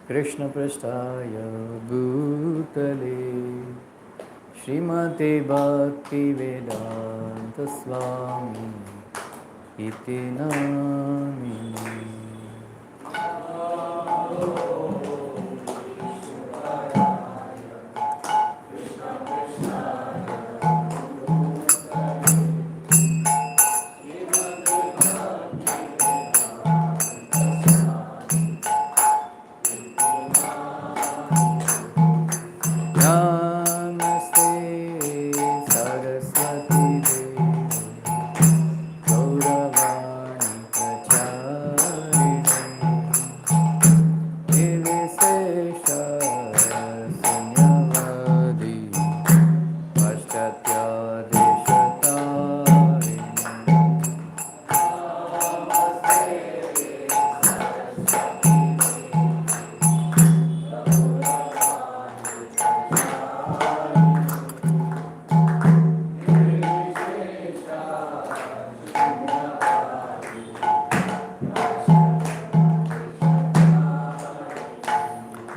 Krishna Prasthaya Bhutale Srimate Bhakti Vedanta Swami Iti Namini. Namaste Saraswati Devi Gauravani Pracharine Nirvisesha Sunyavadi Paschatya Deshatarine.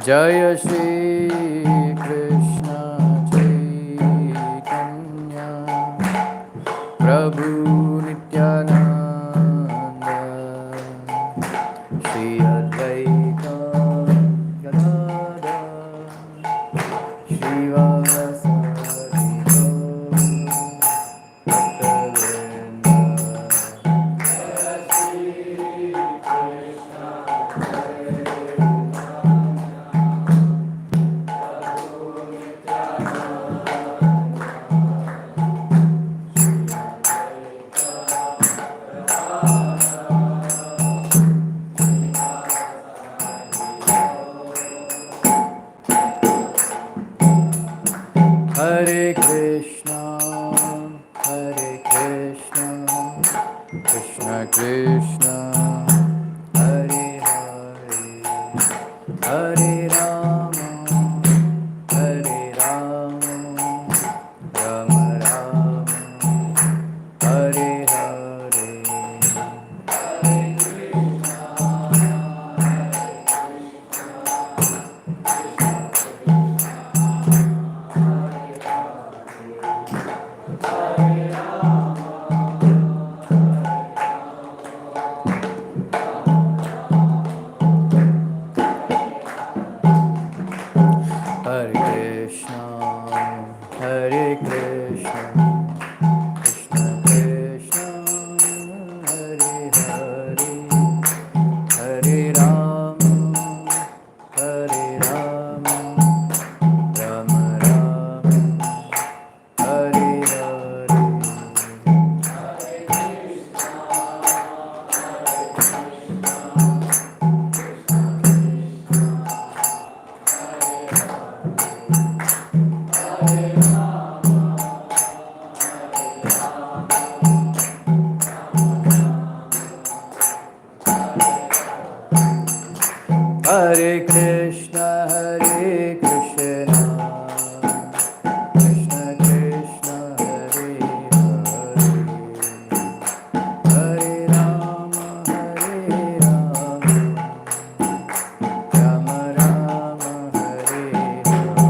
Jaya Shri Krishna Chaitanya Prabhu Nityananda Shri Advaita Gadadhar Shri Vasari Hare Krishna, Hare Krishna, Krishna Krishna, Hare Hare, Hare Rama, Hare Rama, Rama Rama, Hare Hare. Hare Krishna, Hare Krishna, Krishna Krishna, Hare Hare, Hare Rama, Hare Rama, Rama Rama, Hare Hare. Hare Krishna, Hare Krishna, Krishna Krishna, Hare Hare, Hare Rama, Hare Rama, Rama Rama, Hare Hare.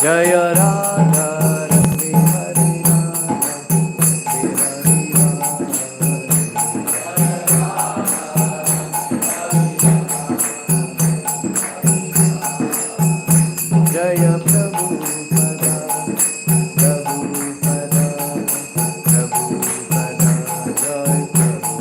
Jaya Radha Rani Hari Jaya Prabhu Pada Prabhu Pada Prabhu Pada Jai Prabhu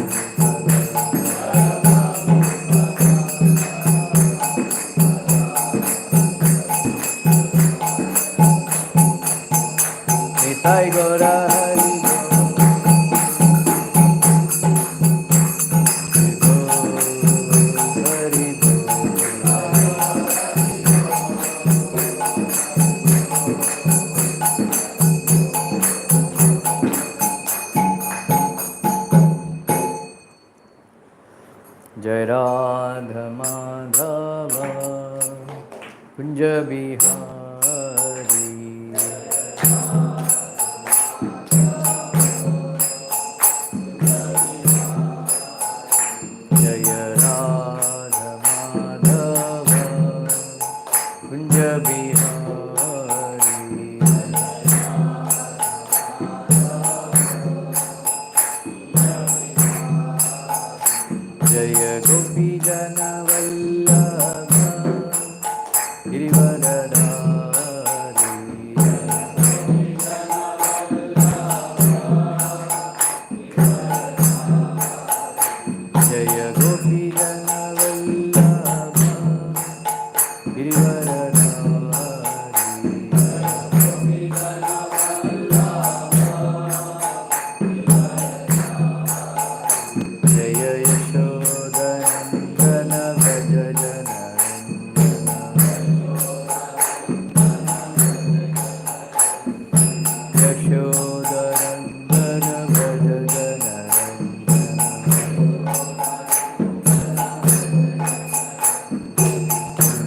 Nitai Gora Hari Hari Jai Radha Madhava Kunja Bihari Jaya Radha Madhava Kunja Bihari Jaya Gopi Jana Vallabha Girivaradhari Jaya Gopi Jana Vallabha Girivaradhari Jaya Yashodanandana Braja Janarandana Yashodanandana Braja Janarandana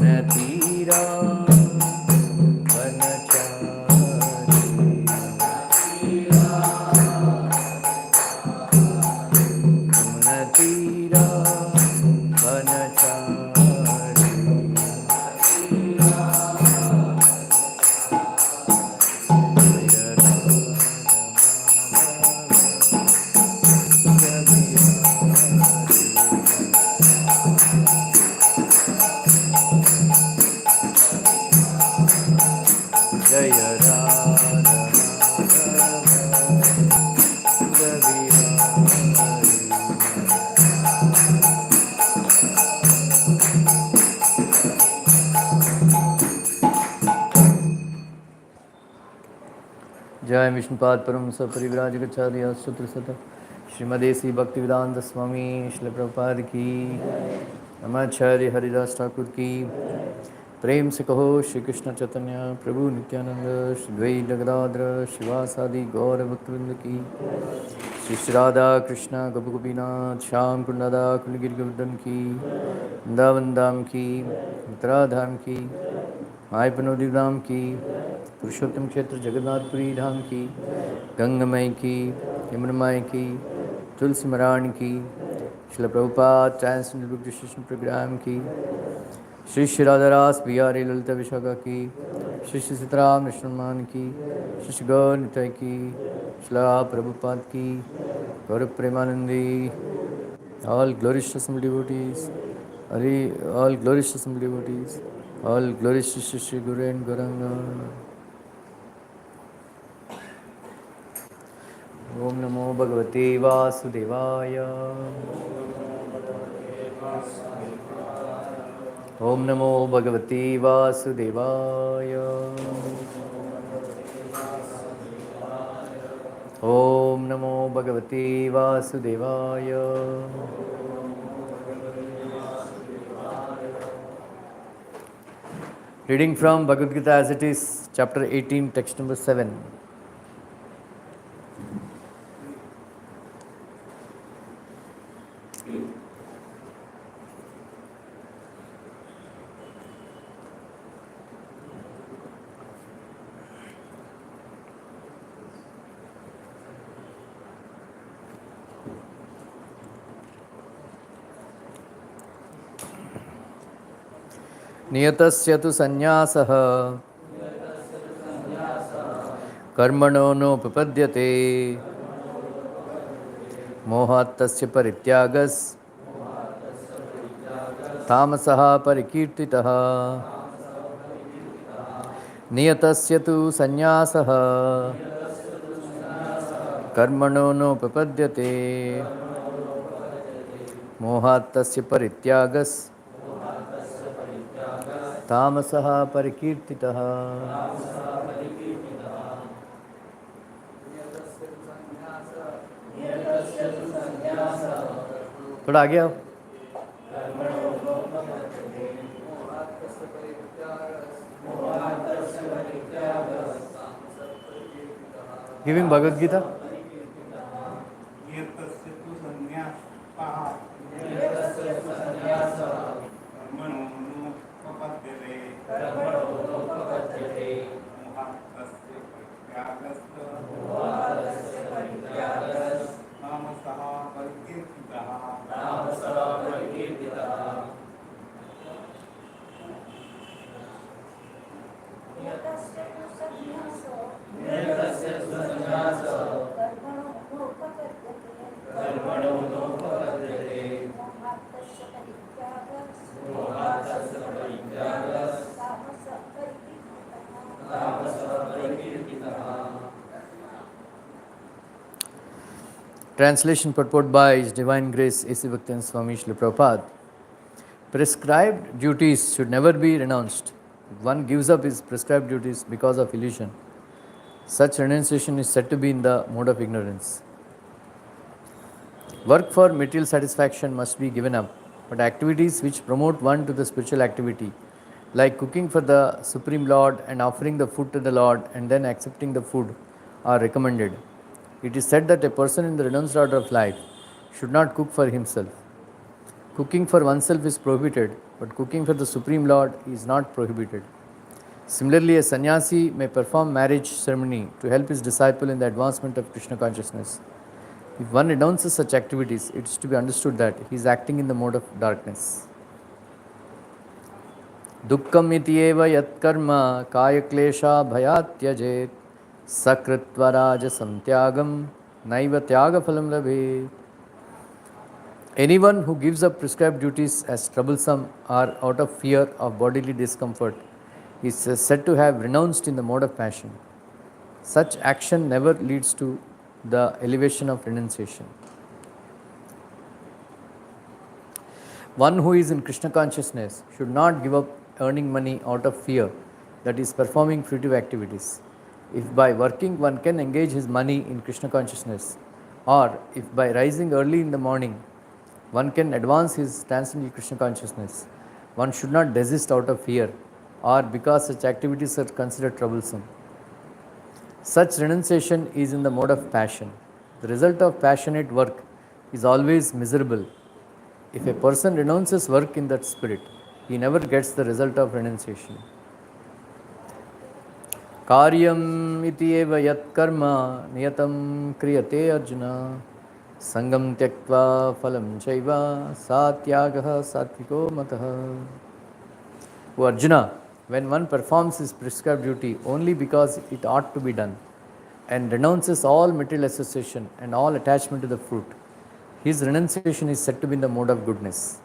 Natira Vanachari Jaya Radha Jai Vishnupad Param Saparivrajagacharya Sutra Sata Srimadesi Bhaktivedanta Swami Srila Prabhupada Ki Namacharya Haridas Thakur Ki प्रेम से कहो श्री कृष्ण चैतन्य प्रभु नित्यानंद श्री द्वैत गदाधर शिवासादि गौर भक्तवृंद की, श्री श्री राधा कृष्ण गोपी गोपीनाथ श्याम कुंडा कुंडगिरी गोवर्धन की, वृंदावन धाम की, मथुरा धाम की, my पनोदी धाम की, पुरुषोत्तम क्षेत्र जगन्नाथपुरी धाम की, गंगमय की, यमुनमय की, तुलसी महारानी की, Srila Prabhupada translated book distribution program की, श्री श्री राधारास बिहारी ललिता विशाखा की, श्री श्री सीताराम निश्रमान की, श्री श्री गौर निताई की, श्रीला प्रभुपाद की, गौर Premanandi, all glorious to some devotees, all glorious to some devotees, all glorious to Shri Shri Guru and Gauranga. Om Namo Bhagavate Vasudevaya. Om Namo Bhagavate Vasudevaya. Om Namo Bhagavate Vasudevaya. Reading from Bhagavadgita as it is, chapter 18, text number 7. नियतस्य तु संन्यासः कर्मणो नोपपद्यते मोहात् तस्य परित्यागस् तामसः परिकीर्तितः नियतस्य तु संन्यासः कर्मणो नोपपद्यते मोहात् तस्य परित्यागस् तामसः परिकीर्तितः. थोड़ा आगे आओ. Giving Bhagavad Gita. Translation purport by His Divine Grace A.C. Bhaktivinoda Swami Srila Prabhupada. Prescribed duties should never be renounced. If one gives up his prescribed duties because of illusion, such renunciation is said to be in the mode of ignorance. Work for material satisfaction must be given up, but activities which promote one to the spiritual activity, like cooking for the Supreme Lord and offering the food to the Lord and then accepting the food, are recommended. It is said that a person in the renounced order of life should not cook for himself. Cooking for oneself is prohibited, but cooking for the Supreme Lord is not prohibited. Similarly, a sannyasi may perform marriage ceremony to help his disciple in the advancement of Krishna consciousness. If one renounces such activities, it is to be understood that he is acting in the mode of darkness. Dukkam iti eva yat karma kaya klesha bhayat tyajet sakritva raja samtyagam naiva tyaga phalam labhe. Anyone who gives up prescribed duties as troublesome or out of fear of bodily discomfort is said to have renounced in the mode of passion. Such action never leads to the elevation of renunciation. One who is in Krishna consciousness should not give up earning money out of fear, that is, performing fruitive activities. If by working one can engage his money in Krishna consciousness, or if by rising early in the morning one can advance his transcendental Krishna consciousness, one should not desist out of fear. or because such activities are considered troublesome. Such renunciation is in the mode of passion. The result of passionate work is always miserable. If a person renounces work in that spirit, he never gets the result of renunciation. Karyam iti eva yat karma niyatam kriyate arjuna sangam tyaktva phalam chaiva satyagaha satviko matah. O Arjuna, when one performs his prescribed duty only because it ought to be done and renounces all material association and all attachment to the fruit, his renunciation is said to be in the mode of goodness.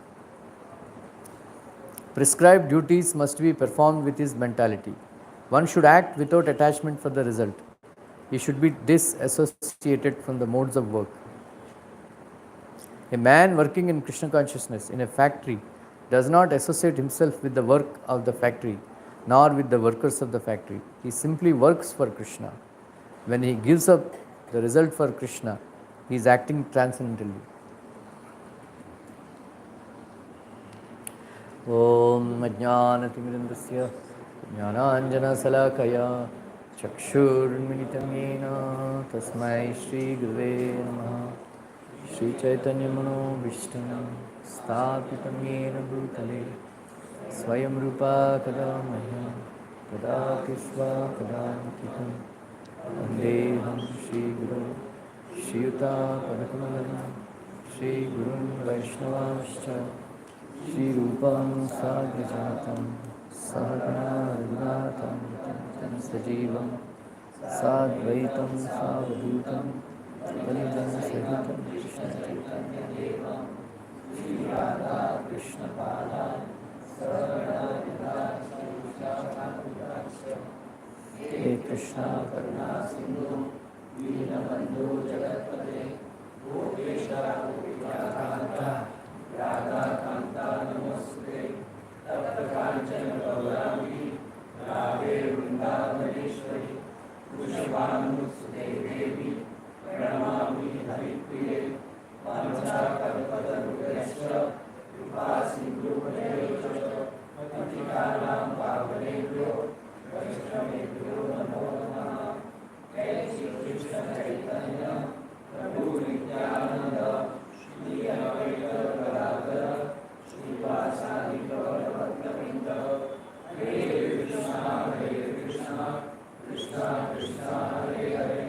Prescribed duties must be performed with his mentality. One should act without attachment for the result. He should be disassociated from the modes of work. A man working in Krishna consciousness in a factory does not associate himself with the work of the factory nor with the workers of the factory. He simply works for Krishna. When he gives up the result for Krishna, he is acting transcendentally. Om Ajnanatimidandasya Jnananjana Salakaya Chakshurmilitam Yena Tasmai Shri Gurave Namaha Shri Chaitanya Mano Vishtam Sthapitam Yena Bhutale Swayam Rupa Kadamaya Kadaki Svakadankikam Vandeham Shri Guru Shri Yuta Padakamalana Shri Gurun Vaishnavascha Shri Rupam Sagrajatam Sahagana Raghunatham Tam Sajivam Sadvaitam Savadhutam Vanidam Sahitam Krishna Chaitanya Devam Shri Radha Krishna Pada Sarvana He Krishna Karuna Sindhu Dinabandhu Jagatpade Gopeshwara Gopikakanta Radha Kanta Namaste Tapta Kanchana Gaurami Radhe Vrindavaneshwari Pushpanu Devi Pranamami Haripriye Vanchakalpatarudhyascha Vipasindhu Padevacha Patikanam Pavanebhyo Vaishnavebhyo Namo Namaha Jai Shri Krishna Chaitanya Prabhu Nityananda Shri Advaita Gadadhara Srivasadi Gaurabhaktavinda Hare Krishna Krishna Krishna Hare Hare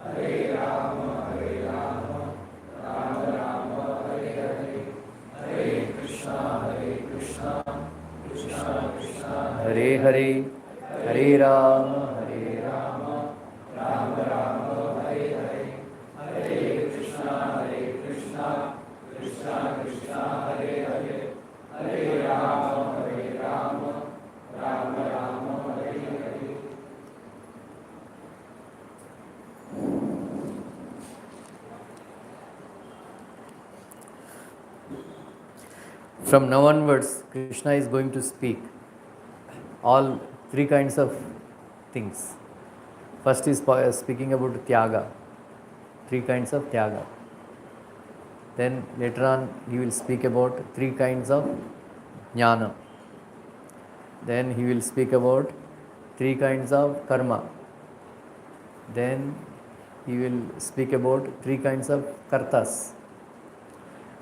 Hare Rama Rama Rama Hare Hare Hare Krishna Krishna Krishna Hare Hare Hare Rama Rama Rama Hare Hare Hare Krishna Krishna Krishna Hare Hare Hare Rama Rama Rama Hare Hare. From now onwards, Krishna is going to speak all three kinds of things. First is speaking about Tyaga, three kinds of Tyaga. Then later on he will speak about three kinds of Jnana. Then he will speak about three kinds of Karma. Then he will speak about three kinds of Kartas.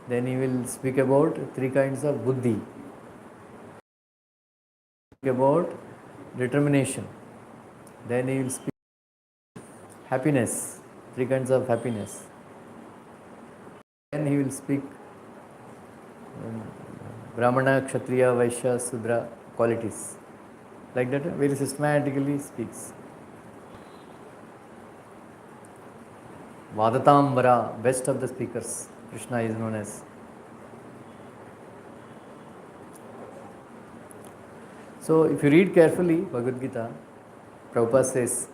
Then he will speak about three kinds of Buddhi. About determination. Then he will speak happiness, three kinds of happiness. Then he will speak Brahmana, Kshatriya, Vaishya, Sudra qualities. Like that, very systematically speaks. Vadatambara, best of the speakers, Krishna is known as. So, if you read carefully Bhagavad Gita, Prabhupada says,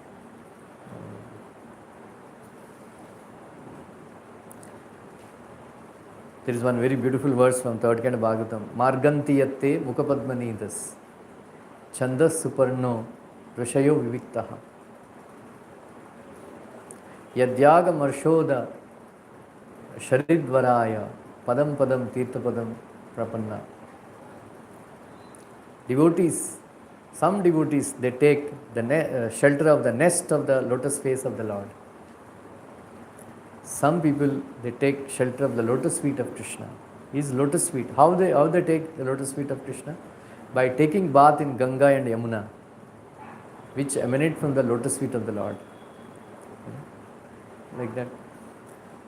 there is one very beautiful verse from third canto Bhagavatam. Marganti yatte mukapadmanidas chandas suparno rishayo viviktaha yadyaga marshoda sharidvaraya padam padam tirtha padam prapanna. Devotees Some devotees, they take the shelter of the nest of the lotus face of the Lord. Some people, they take shelter of the lotus feet of Krishna. His lotus feet. How they take the lotus feet of Krishna? By taking bath in Ganga and Yamuna, which emanate from the lotus feet of the Lord. Like that.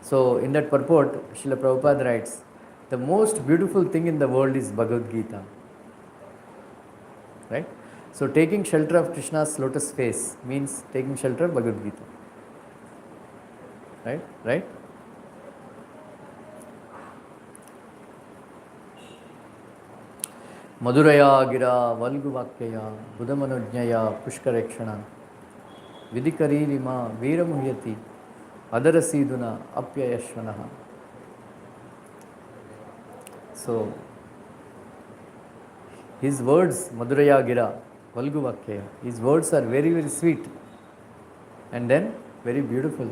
So in that purport, Srila Prabhupada writes, the most beautiful thing in the world is Bhagavad-Gita. Right? So taking shelter of Krishna's lotus face means taking shelter of Bhagavad-Gita. Right? Right? Madhuraya gira valguvakyaya buddhamanujñaya pushkarekshana vidikaririma veeramuhyati adarasiduna apyayashvanaha. So, his words, Madhuraya gira valguvakyaya, his words are very, very sweet and then very beautiful.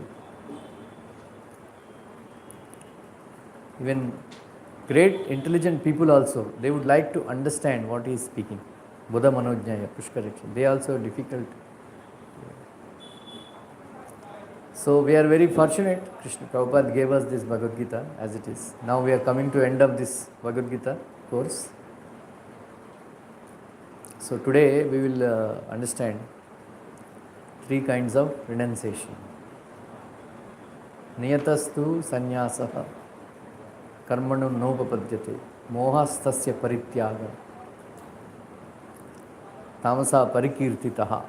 Even great intelligent people also, they would like to understand what he is speaking. Buddha Manojñaya, Pushkarekshana, they also are difficult. So we are very fortunate, Krishna Prabhupada gave us this Bhagavad Gita as it is. Now we are coming to end of this Bhagavad Gita course. So today we will understand three kinds of renunciation. Niyatastu sanyasaha karmanu nopapadyate mohastasya parityaga tamasa parikirtitaha.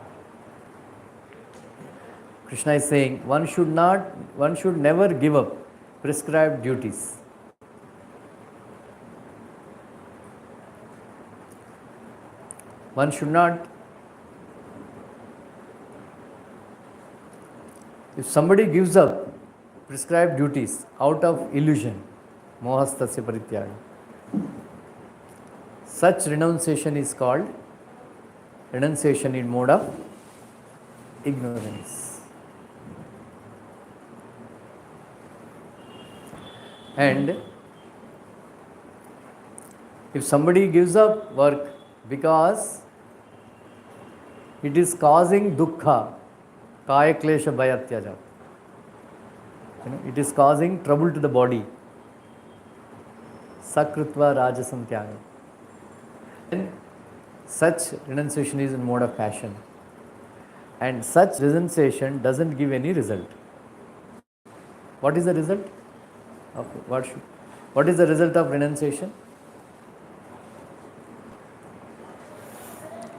Krishna is saying one should never give up prescribed duties. One should not, if somebody gives up prescribed duties out of illusion, mohastasya parityaga, such renunciation is called renunciation in mode of ignorance. And if somebody gives up work because it is causing dukkha, kaya klesha bhayatyaja, it is causing trouble to the body, sakrutva rajasam tyaga, then such renunciation is in mode of passion, and such renunciation doesn't give any result. What is the result? What is the result of renunciation?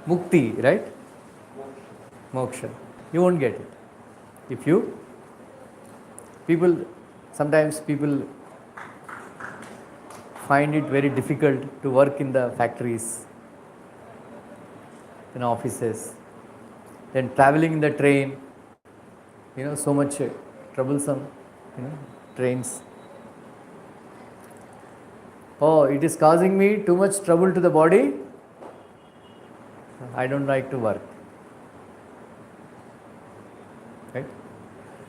Mukti, right? Moksha. You won't get it. Sometimes people find it very difficult to work in the factories, in offices, then traveling in the train, so much troublesome, trains. Oh, it is causing me too much trouble to the body. I don't like to work. Right?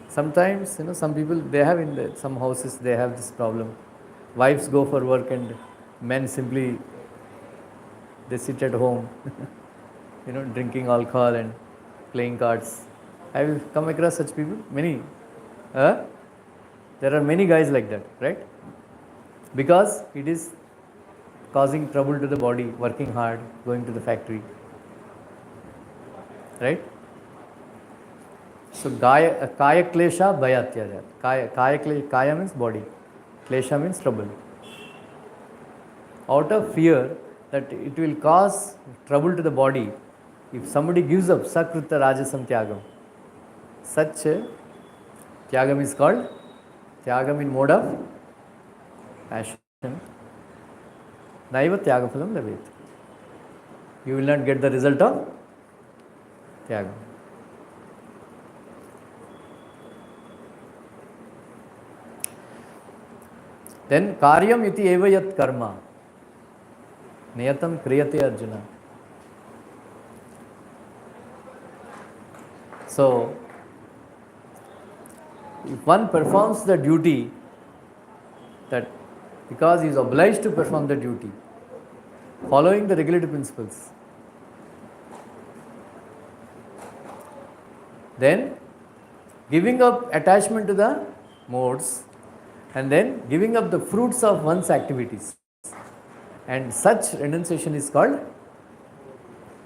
Sometimes, some people, they have some houses, they have this problem. Wives go for work and men simply, they sit at home, drinking alcohol and playing cards. Have you come across such people? Many. There are many guys like that, right? Because it is causing trouble to the body, working hard, going to the factory. Right? So kaya klesha bhayatyaja. Kaya means body. Klesha means trouble. Out of fear that it will cause trouble to the body, if somebody gives up sakrita rajasam tyagam, such tyagam is called tyagam in mode of passion. Naiva tyagaphalam labhet. You will not get the result of tyagam. Then karyam iti eva yat karma niyatam kriyate Arjuna. So, if one performs the duty, that because he is obliged to perform the duty, following the regulative principles, then giving up attachment to the modes, and then giving up the fruits of one's activities. And such renunciation is called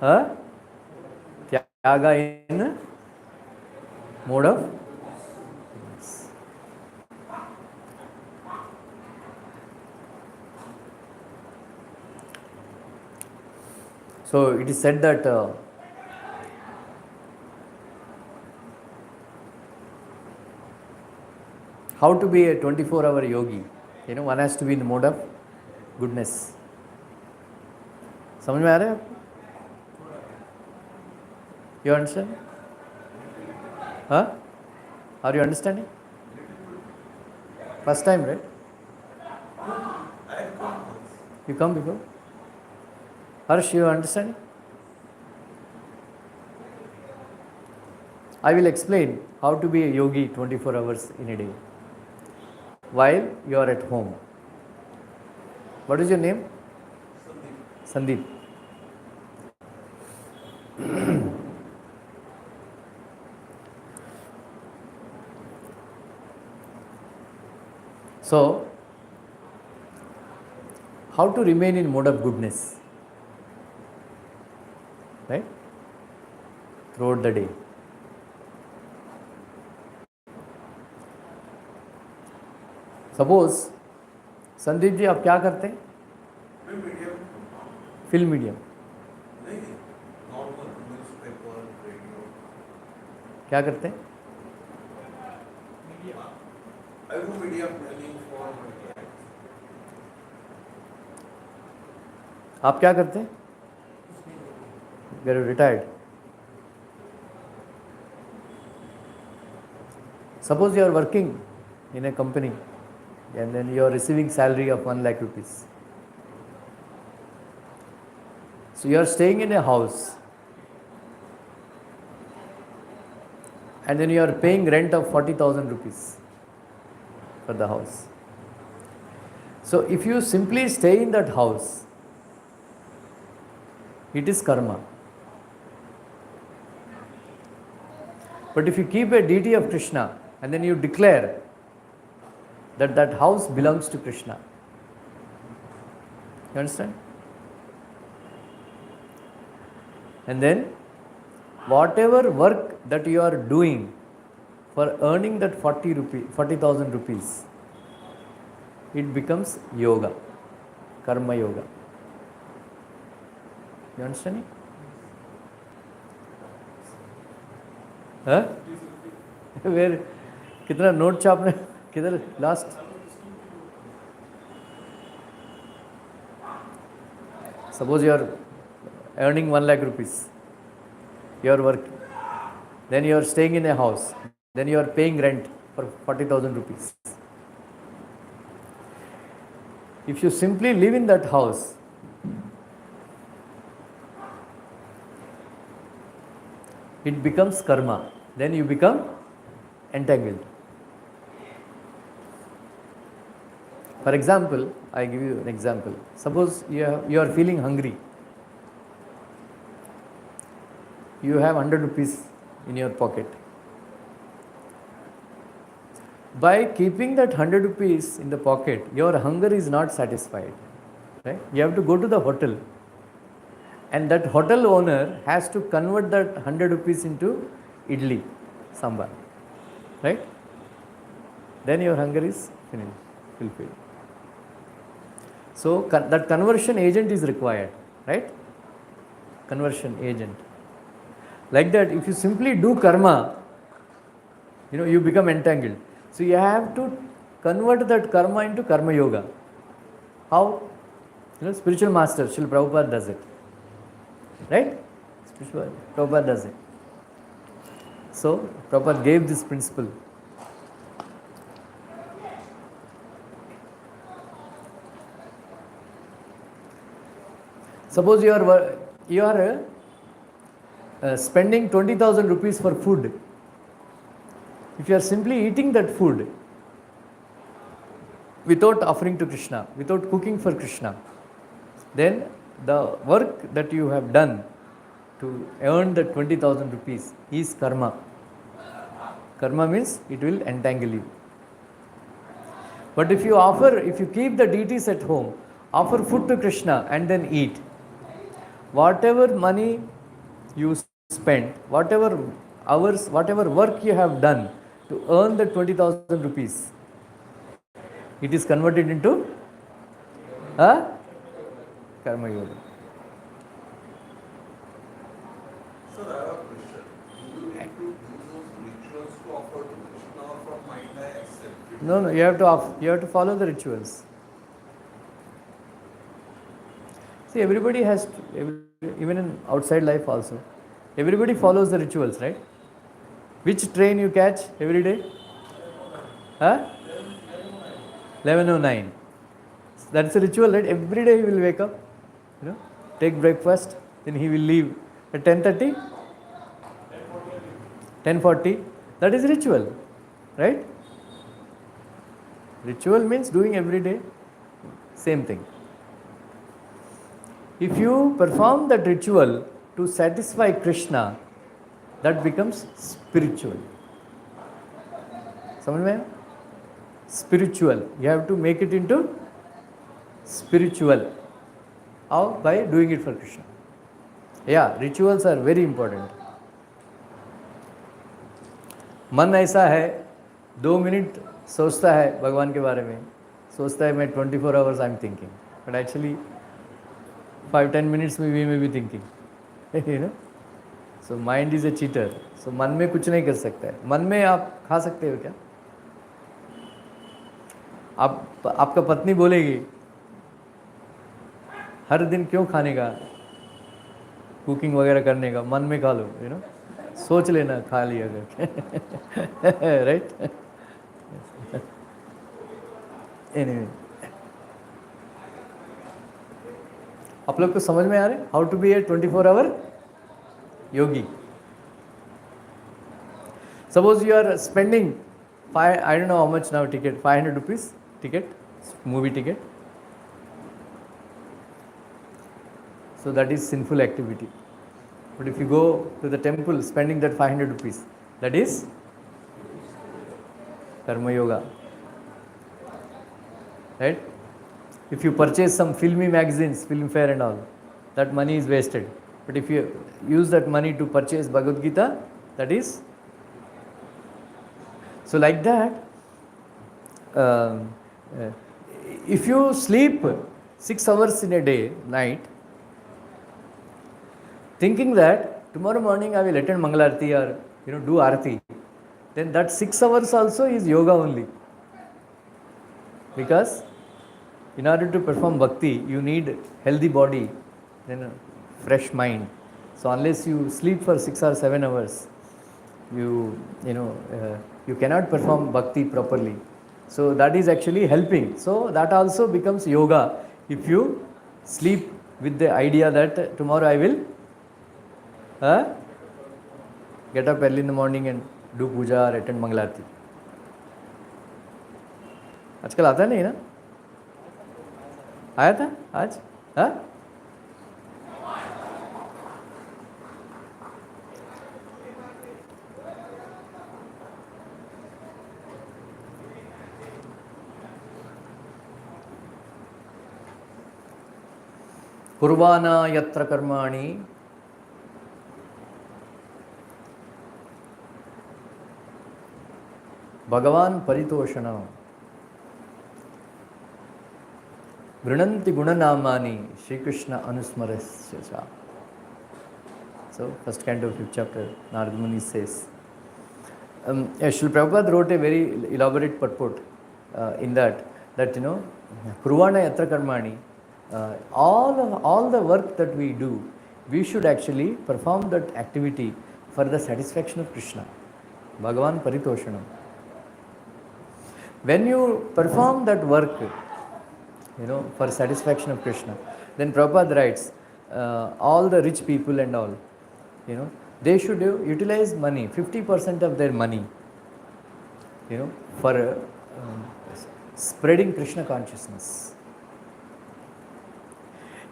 a tyaga in mode of. So it is said that how to be a 24-hour yogi. One has to be in the mode of goodness. समझ में आ रहा है आपको? You understand? Huh? Are you understanding? First time, right? You come before? Harsh, you understand? I will explain how to be a yogi 24 hours in a day while you are at home. What is your name? Sandeep. So, how to remain in mode of goodness, right? Throughout the day. Suppose Sandeep ji आप क्या करते हैं? Film medium. क्या करते हैं? आप क्या करते हैं? Retired. Suppose you are working in a company and then you are receiving salary of 1 lakh rupees. So you are staying in a house and then you are paying rent of 40,000 rupees for the house. So if you simply stay in that house, it is karma. But if you keep a deity of Krishna and then you declare that that house belongs to Krishna. You understand? And then whatever work that you are doing for earning that 40,000 rupees, it becomes yoga, karma yoga. You understand? Huh? Where कितना note छापने किधर last? Suppose you are earning 1 lakh rupees, you are working, then you are staying in a house, then you are paying rent for 40,000 rupees. If you simply live in that house, it becomes karma, then you become entangled. For example, I give you an example. Suppose you are feeling hungry. You have 100 rupees in your pocket. By keeping that 100 rupees in the pocket, your hunger is not satisfied. Right? You have to go to the hotel. And that hotel owner has to convert that 100 rupees into idli, sambar. Right? Then your hunger is fulfilled. So that conversion agent is required, right? Conversion agent. Like that, if you simply do karma, you become entangled. So you have to convert that karma into karma yoga. How? Spiritual master Srila Prabhupada does it, right? Spiritual Prabhupada does it. So Prabhupada gave this principle. Suppose you are spending 20,000 rupees for food. If you are simply eating that food without offering to Krishna, without cooking for Krishna, then the work that you have done to earn the 20,000 rupees is karma. Karma means it will entangle you. But if you keep the deities at home, offer food to Krishna and then eat, whatever money you spent, whatever hours, whatever work you have done to earn the 20,000 rupees, it is converted into a karma yoga. Sir, I have a question. Do you need to do those rituals to offer to Krishna, or from mind I accept it? No, you have to follow the rituals. See, everybody has to, even in outside life also, everybody follows the rituals, right? Which train you catch every day? 11:09. That's a ritual, right? Every day he will wake up, take breakfast, then he will leave at 10:30, 10:40. That is ritual, right? Ritual means doing every day, same thing. If you perform that ritual to satisfy Krishna, that becomes spiritual. समझ में? Spiritual. You have to make it into spiritual. How? By doing it for Krishna. Yeah, rituals are very important. मन ऐसा है 2 minute सोचता है भगवान के बारे में, सोचता है मैं 24 hours I am thinking, but actually 5-10 minutes में we may be thinking. You know? So mind is a cheater. So मन में कुछ नहीं कर सकता है. मन में आप खा सकते हो क्या? आपका पत्नी बोलेगी हर दिन क्यों खाने का, कुकिंग वगैरह करने का, मन में खा लो, सोच लेना खा लिया करके. राइट? एनीवे, आप लोग को समझ में आ रहा है how to be a 24 hour yogi. Suppose you are spending I don't know how much now ticket, 500 rupees ticket, movie ticket. So that is sinful activity. But if you go to the temple spending that 500 rupees, that is karma yoga. Right? If you purchase some filmy magazines, film fair and all, that money is wasted. But if you use that money to purchase Bhagavad-gita, that is. So like that, if you sleep 6 hours in a day, night, thinking that tomorrow morning I will attend Mangalarti or do Arati, then that 6 hours also is yoga only. Because in order to perform bhakti, you need healthy body, then a fresh mind. So unless you sleep for 6 or 7 hours, you cannot perform bhakti properly. So that is actually helping. So that also becomes yoga if you sleep with the idea that tomorrow I will get up early in the morning and do puja or attend Mangalarti. आजकल आता नहीं ना? आया था आज? कुर्वाणा यत्र कर्माणि भगवान परितोषण गृणन्ति गुणनामानि श्री कृष्ण अनुस्मरस्य च. So first canto, 5th chapter, Narada Muni says. Srila Prabhupada wrote a very elaborate purport in that Kurvana Yatra Karmani, all the work that we do, we should actually perform that activity for the satisfaction of Krishna. Bhagavan Paritoshanam. When you perform that work, for satisfaction of Krishna, then Prabhupada writes, all the rich people and all, they should utilize money, 50% of their money, for spreading Krishna consciousness.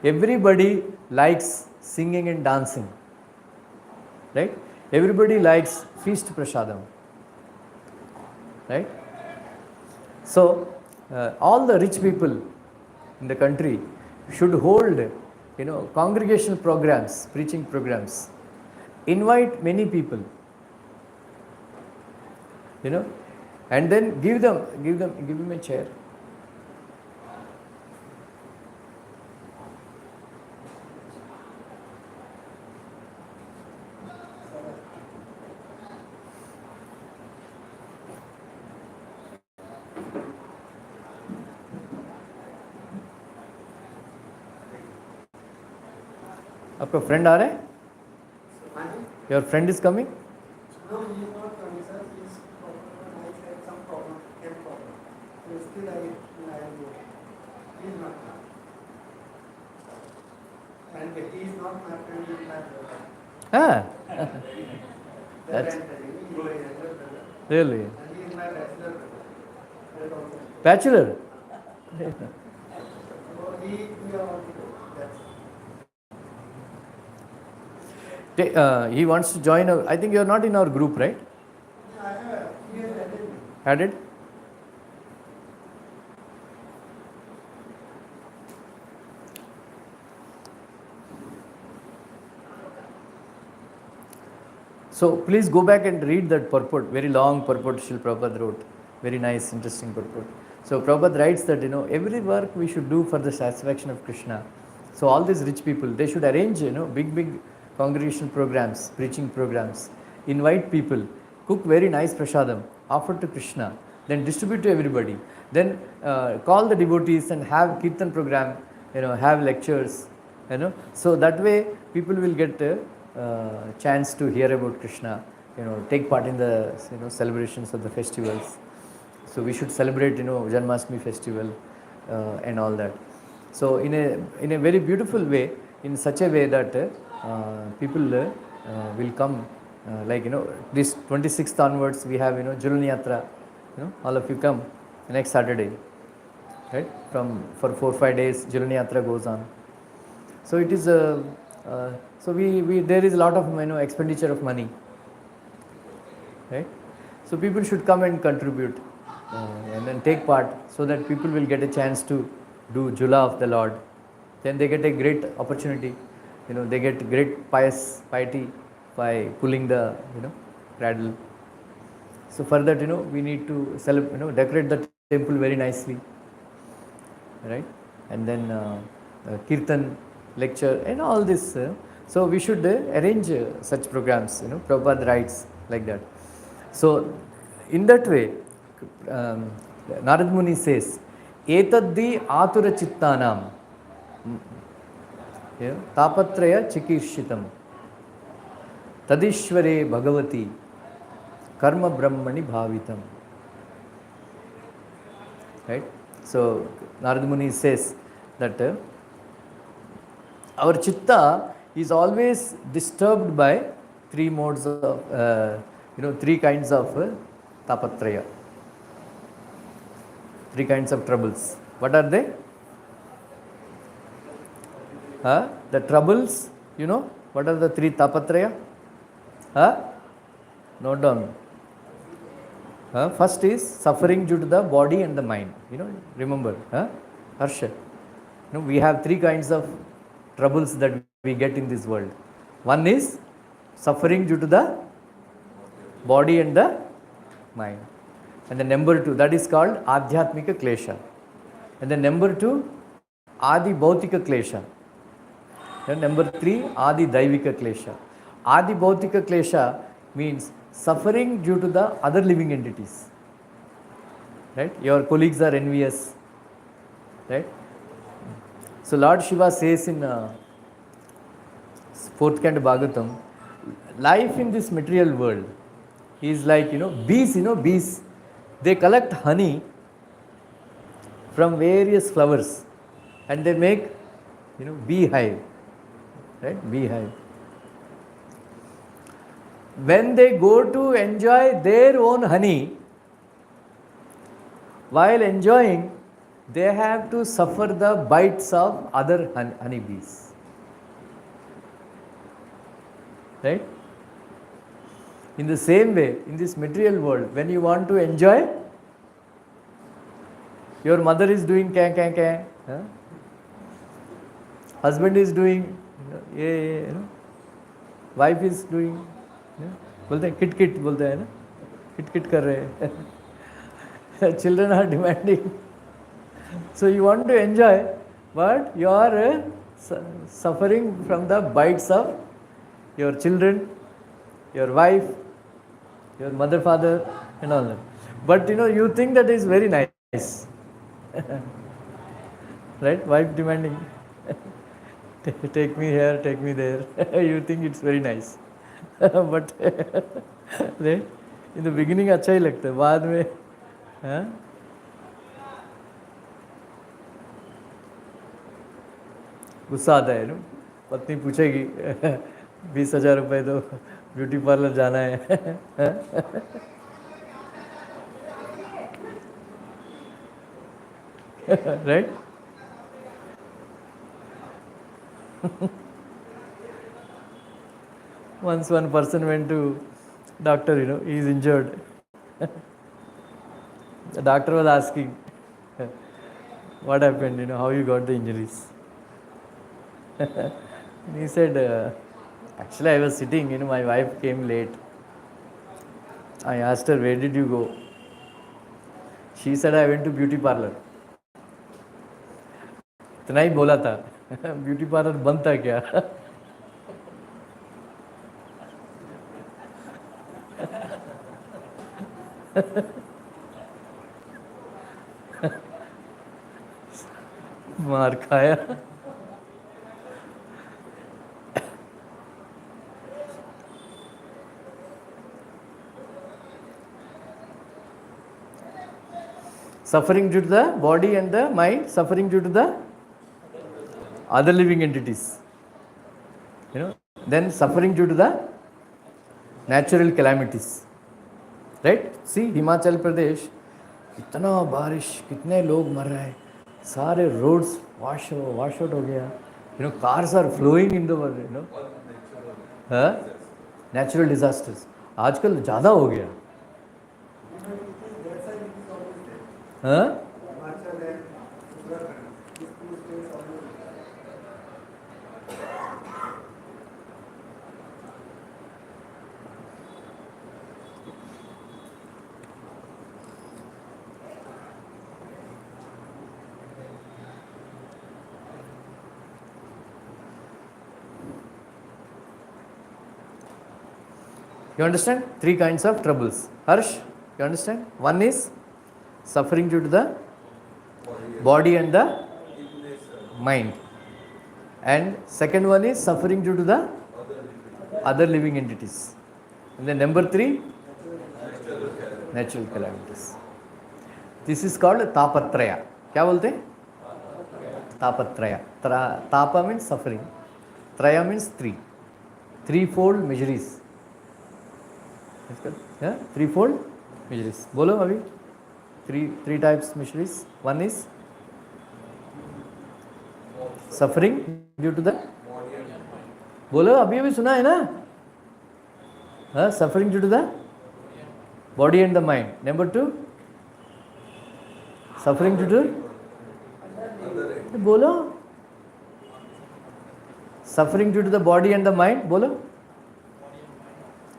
Everybody likes singing and dancing, right? Everybody likes feast prasadam. right? So all the rich people in the country should hold, congregational programs, preaching programs. Invite many people, and then give him a chair. आपका friend आ रहा है? Your friend is coming? No, he is not coming, sir. He is had some problem, health problem. So still I am here. He is not coming. And he is not my friend, he is my brother. Ah, That I am telling you, he is my younger brother. really? And he is my bachelor brother. That also. Bachelor? So we are all together. He wants to join. I think you are not in our group, right? He has added me. Added? So please go back and read that purport, very long purport Srila Prabhupada wrote. Very nice, interesting purport. So Prabhupada writes that, every work we should do for the satisfaction of Krishna. So all these rich people, they should arrange, big congregational programs, preaching programs. Invite people, cook very nice prasadam, offer to Krishna, then distribute to everybody. Then call the devotees and have kirtan program, have lectures, So that way people will get chance to hear about Krishna, take part in the celebrations of the festivals. So we should celebrate, Janmashtami festival and all that. So in a very beautiful way, in such a way that people will come, this 26th onwards we have, Julani Yatra, all of you come next Saturday, right? For 4-5 days, Julani Yatra goes on. So it is so we there is a lot of expenditure of money, right? So people should come and contribute and then take part, so that people will get a chance to do Jula of the Lord. Then they get a great opportunity, they get great piety by pulling the cradle. So for that, we need to decorate the temple very nicely, right? And then kirtan, lecture, and all this. So we should arrange such programs. Prabhupada writes like that. So in that way, Narad Muni says, "Etaddi atura chittanam tapatraya chikirshitam tadishvare bhagavati karma brahmani bhavitam." Right? So Narad Muni says that our chitta is always disturbed by three modes of, three kinds of tapatraya, three kinds of troubles. What are they? The troubles, what are the three tapatraya? Note down. First is suffering due to the body and the mind. Remember, Harsha. We have three kinds of troubles that we get in this world. One is suffering due to the body and the mind. And the number two, that is called Adhyatmika Klesha. And the number two, Adi Bhautika Klesha. And number three, Adi Daivika Klesha. Adi Bhautika Klesha means suffering due to the other living entities. Right? Your colleagues are envious. Right? So Lord Shiva says in 4th Canto Bhagavatam, life in this material world is like, bees, bees, they collect honey from various flowers and they make, beehive, right? Beehive. When they go to enjoy their own honey, while enjoying, they have to suffer the bites of other honeybees. Right? In the same way, in this material world, when you want to enjoy, your mother is doing kya, huh? Husband is doing, wife is doing, बोलते हैं kit kit बोलते हैं ना, kit kit कर रहे हैं. Children are demanding. So you want to enjoy, but you are suffering from the bites of your children, your wife, your mother, father, and all that. But you think that is very nice. Right? Wife demanding, take me here, take me there. You think it's very nice. But right? In the beginning अच्छा ही लगता है, बाद में गुस्सा आता है. पत्नी पूछेगी 20,000 रुपए दो, ब्यूटी पार्लर जाना है. Right? Once one person went to doctor, he is injured. The doctor was asking, what happened, how you got the injuries? He said, actually I was sitting, my wife came late. I asked her, where did you go? She said, I went to beauty parlor. इतना ही बोला था. Beauty parlour बंद था क्या? मार खाया. Suffering due to the body and the mind, suffering due to the other living entities. Then suffering due to the natural calamities. Right? See, Himachal Pradesh, इतना बारिश, कितने लोग मर रहे हैं, सारे roads wash out हो गया. Cars are flowing in the world. Natural disasters. आजकल ज़्यादा हो गया. हाँ? You understand? 3 kinds of troubles. Harsh, you understand? One is suffering due to the body and the mind. And second one is suffering due to the other living entities. And then number 3, natural calamities. This is called tapatraya. क्या बोलते हैं? Tapatraya. Tapa means suffering. Traya means 3. Threefold miseries. Yeah? Threefold miseries. बोलो अभी. Three types miseries. One is suffering due to the. बोलो अभी सुना है ना? Suffering due to the body and the mind. Number 2, suffering due to. बोलो. Suffering due to the body and the mind. बोलो.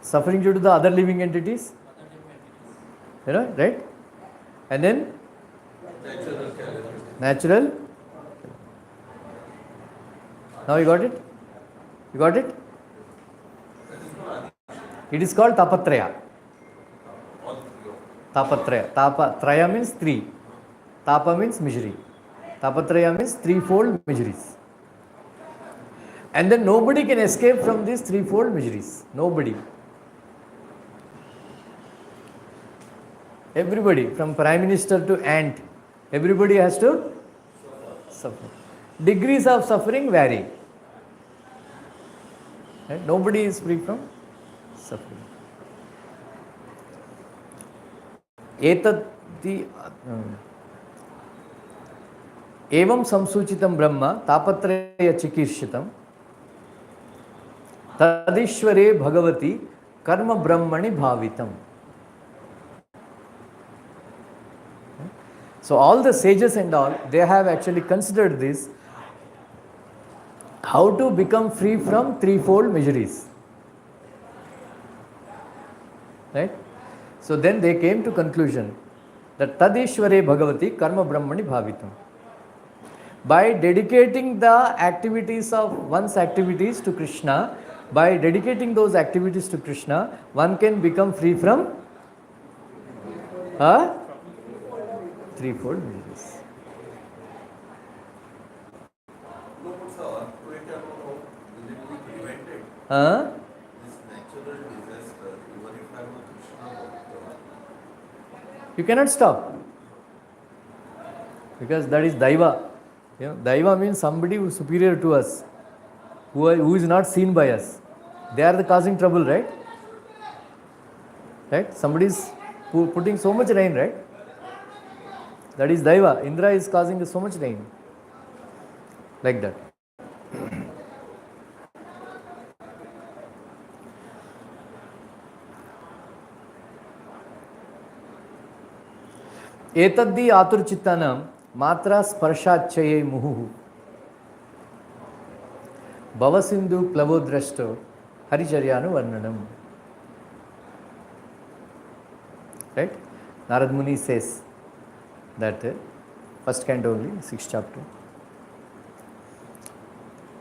Suffering due to the other living entities. Right? And then natural. Now you got it? You got it? It is called tapatraya. Tapatraya. Traya means 3. Tapa means misery. Tapatraya means threefold miseries. And then nobody can escape from these threefold miseries. Nobody. Everybody, from Prime Minister to ant, everybody has to suffer. Degrees of suffering vary. Right? Nobody is free from suffering. एवं संसूचितं ब्रह्म तापत्रय चिकीर्षितं तदीश्वरे Bhagwati karma brahmani bhavitam. So all the sages and all, they have actually considered this, how to become free from threefold miseries. Right? So then they came to conclusion that Tadishware Bhagavati Karma Brahmani Bhavitam. By dedicating the activities of one's activities to Krishna, by dedicating those activities to Krishna, one can become free from threefold miseries. No, but sir, earthquake and all, will it be prevented? This natural disaster, even if I am a Krishna bhakta, You cannot stop, because that is Daiva. You know, Daiva means somebody who is superior to us, who is not seen by us. They are the causing trouble, right? Right? Somebody is putting so much rain, right? That is Daiva. Indra is causing so much rain. Like that. Etaddi aturchittanam matra sparshachaye muhu bhavasindu plavodrashto haricharyanu varnanam. Right? Narad Muni says that first canto only, 6th chapter.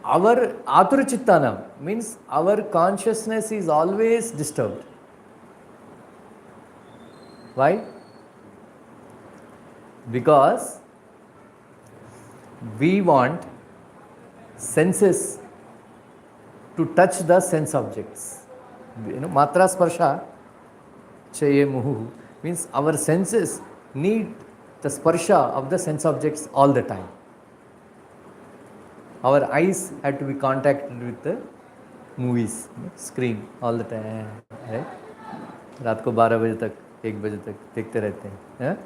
Our aturchittanam means our consciousness is always disturbed. Why? Because we want senses to touch the sense objects. You know, matra sparsha chaye muhu means our senses need the sparsha of the sense objects all the time. Our eyes have to be contacted with the movies, screen all the time. Right? रात को 12 बजे तक 1 बजे तक देखते रहते हैं.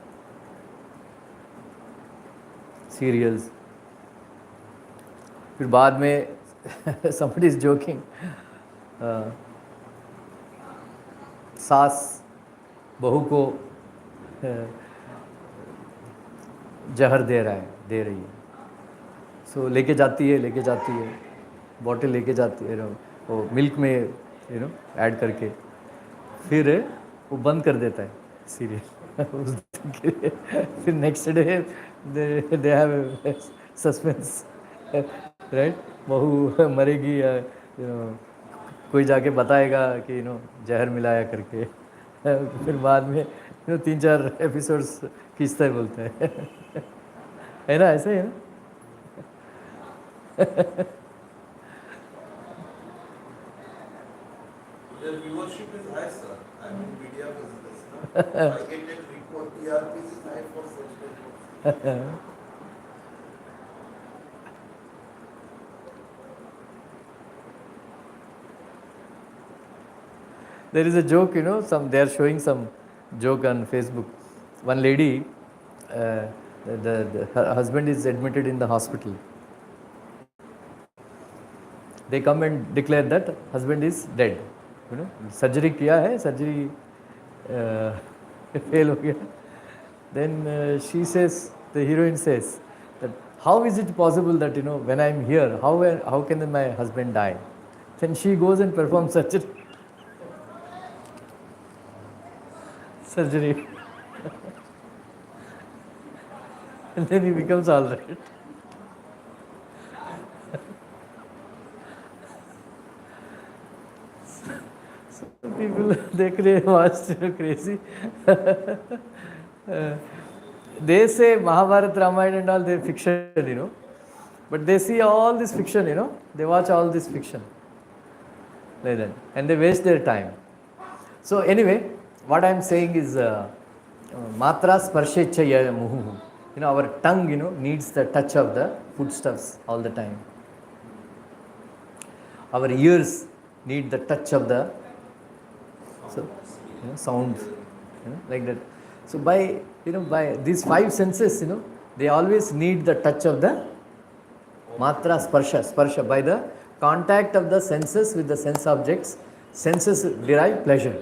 Serials. फिर बाद में somebody is joking, सास बहू को जहर दे रही है. सो लेके जाती है बॉटल लेके जाती है, वो मिल्क में ऐड करके, फिर वो बंद कर देता है सीरियल. उस दिन के लिए फिर next day they have suspense, right? बहू मरेगी या कोई जाके बताएगा कि जहर मिलाया करके. फिर बाद में 3-4 एपिसोड्स खींचता है, बोलता है ना? ऐसे ही है ना? their viewership is high, sir. I'm in media business. No? I get a report, TRP is high for such reports. There is a joke, they are showing some joke on Facebook. One lady, her husband is admitted in the hospital. They come and declare that husband is dead. Surgery किया है, surgery fail हो गया. Then she says, the heroine says, that how is it possible that when I am here, how can my husband die? Then she goes and performs surgery. And then he becomes all right. People they watch crazy. They say Mahabharata, Ramayana and all, they're fiction, but they see all this fiction, they watch all this fiction like that, and they waste their time. So anyway, what I am saying is matra sparshecha muhu. Our tongue, needs the touch of the foodstuffs all the time. Our ears need the touch of the sounds, like that. So by these 5 senses, they always need the touch of the matra sparsha, by the contact of the senses with the sense objects, Senses derive pleasure,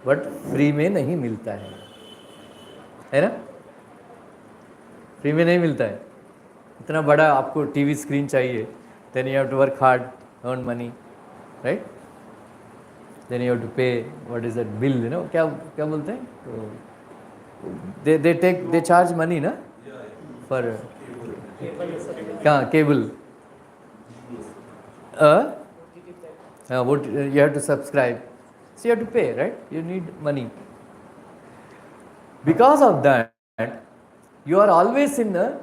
but free में नहीं मिलता है ना? Free में नहीं मिलता है. इतना बड़ा आपको टीवी स्क्रीन चाहिए, then you have to work hard, earn money, right? Then you have to pay what is that bill, you know, क्या क्या बोलते हैं, तो दे चार्ज मनी ना फॉर कहाँ केबल, वो you have to subscribe, so you have to pay, right? You need money. Because of that, you are always in the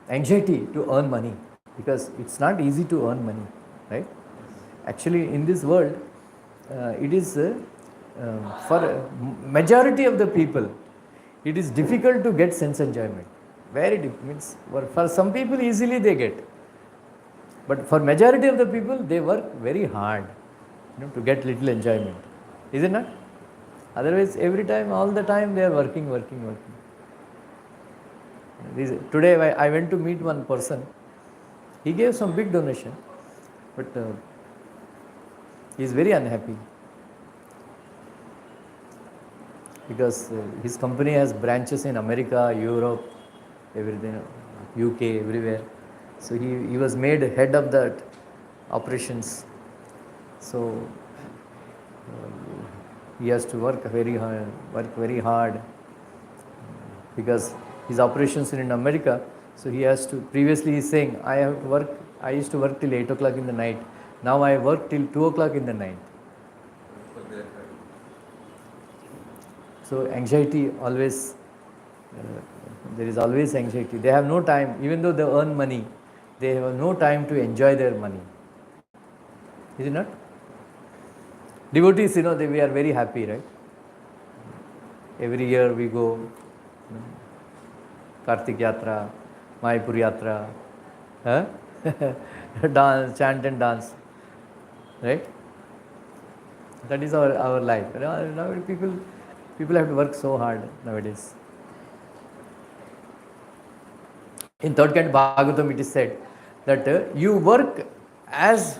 anxiety to earn money, because it's not easy to earn money, right? Actually, in this world, it is for majority of the people, it is difficult to get sense enjoyment. Very difficult. Means for some people easily they get, but for majority of the people they work very hard, you know, to get little enjoyment. Is it not? Otherwise, every time, all the time, they are working. Today, I went to meet one person. He gave some big donation, but he is very unhappy because his company has branches in America, Europe, everything, UK, everywhere. So he was made head of that operations. So he has to work very hard because his operations are in America. So he has to. Previously, he is saying, I have to work. I used to work till 8 o'clock in the night. Now I work till 2 o'clock in the night. So anxiety always. There is always anxiety. They have no time, even though they earn money, they have no time to enjoy their money. Is it not? Devotees, you know, we are very happy, right? Every year we go, Kartik Yatra, Mayapur Yatra, dance, chant and dance, right? That is our life. Now people have to work so hard nowadays. In third canto Bhagavatam, it is said that you work as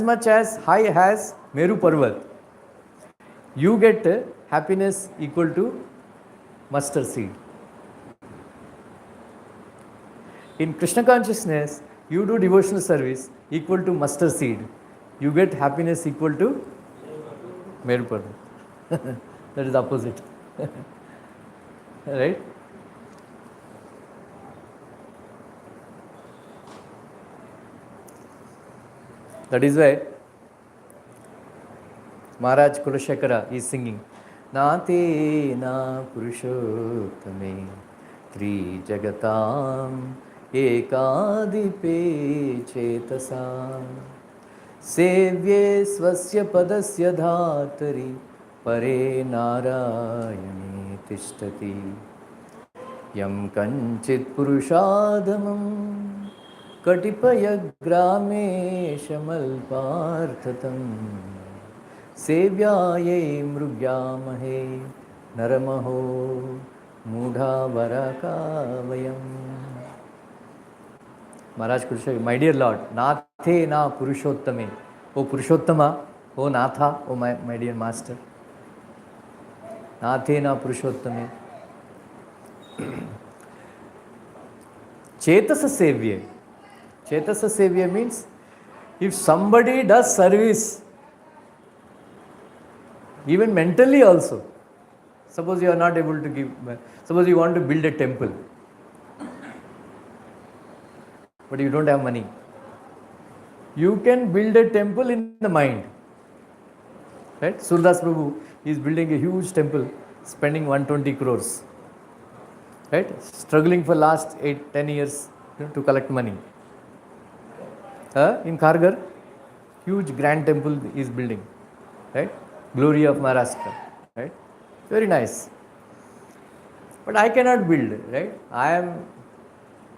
much as high as Meru Parvat. You get happiness equal to mustard seed. In Krishna consciousness, you do devotional service equal to mustard seed. You get happiness equal to Meru Parvat. That is opposite. Right? That is why Maharaj Kulashekara is singing, Na te na purushottame tri jagatam ekadipe chetasam sevye svasya padasya dhatari pare narayane tishtati yam kanchit purushadhamam कटिपयग्रामेशमल्पार्थतं सेव्यायै मृग्यामहे नरमहो मूढावरकावयम्. Maharaj could say, my dear Lord, Nathe na Purushottame. O Purushottama, O Natha, O my dear Master. Nathe na Purushottame. Chetasa Sevya. Chetasa Sevya means if somebody does service, even mentally also, suppose you are not able to give, suppose you want to build a temple, but you don't have money. You can build a temple in the mind. Right? Surdas Prabhu is building a huge temple, spending 120 crores. Right? Struggling for last 8-10 years to collect money. In Kharghar, huge grand temple is building, right? Glory of Maharashtra, right? Very nice. But I cannot build, right? I am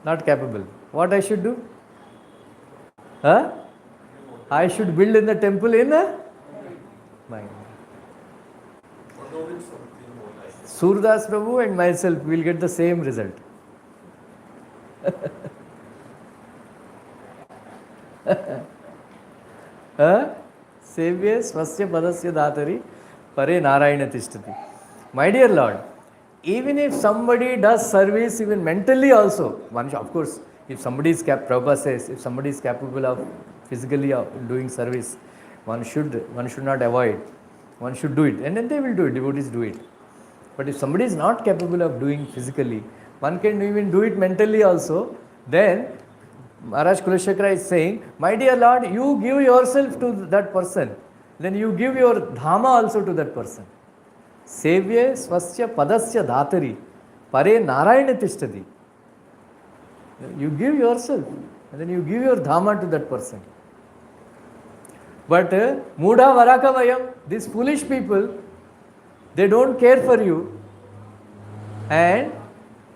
not capable. What I should do? I should build in the temple in the mind. Surdas Prabhu and myself will get the same result. Sevye swasya padasya dhatari pare narayana tishtati. My dear Lord, even if somebody does service even mentally also, one, of course, if somebody is Prabhupada says, if somebody is capable of physically doing service, one should not avoid. One should do it, and then they will do it. Devotees do it. But if somebody is not capable of doing physically, one can even do it mentally also. Then Maharaj Kulashekara is saying, my dear Lord, you give yourself to that person. Then you give your dhama also to that person. Sevye swasya padasya dhatari pare narayana tishtati. You give yourself and then you give your dhama to that person. But mudha varaka vayam, these foolish people, they don't care for you and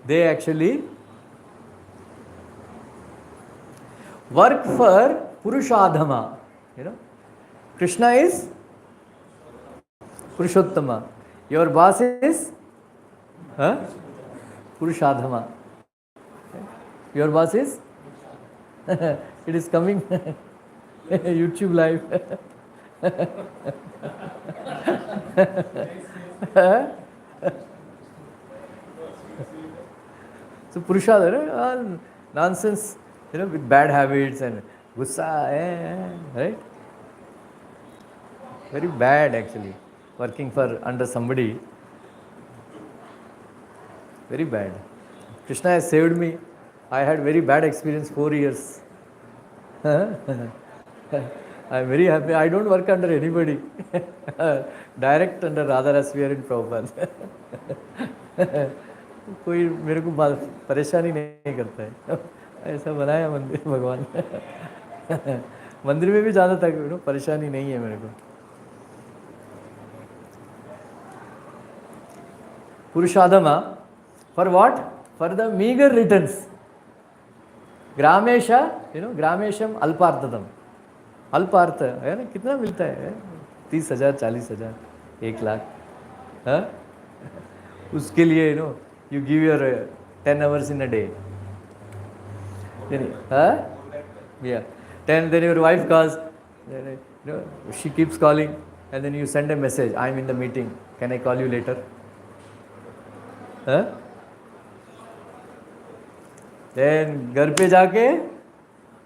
they actually work for Purushadhama. You know, Krishna is Purushottama. Your boss is Purushadhama. Your boss is it is coming YouTube live. So Purushadhama, all nonsense, you know, with bad habits and gussa, right? Very bad actually, working for under somebody. Very bad. Krishna has saved me. I had very bad experience, 4 years. I am very happy. I don't work under anybody. Direct under Radha Rasa we are in Prabhupada. कोई मेरे को परेशानी नहीं करता है. ऐसा बनाया मंदिर भगवान. मंदिर में भी जाना था, परेशानी नहीं है मेरे को. Purushadhama, for what? For the meager returns. Gramesha, Gramesham Alparthadam. Alpartha, है ना, कितना मिलता है? 30,000, 40,000, 1 लाख. हाँ? उसके लिए, you give your 10 hours in a day. Huh? Yeah. Then your wife calls, she keeps calling, and then you send a message, I am in the meeting, can I call you later? Huh? Then घर पे जाके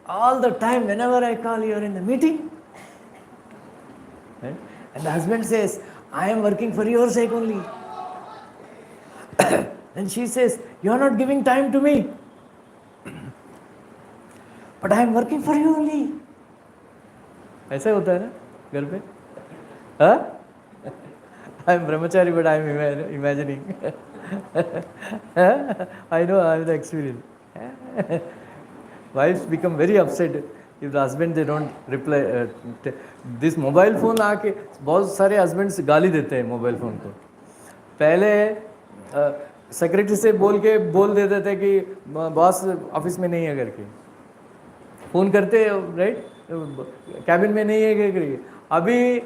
all the time whenever I call you are in the meeting. Right? And the husband says, I am working for your sake only. And she says, you are not giving time to me. But I am working for you only. ऐसा होता है ना घर पे? हाँ? I am brahmachari but I am imagining. I know, I have the experience. Wives become very upset if the husband they don't reply. This mobile phone आके बहुत सारे husbands गाली देते हैं mobile phone को. पहले सेक्रेटरी से बोल देते थे कि बॉस ऑफिस में नहीं है करके. फ़ोन करते राइट, कैबिन में नहीं है करके. अभी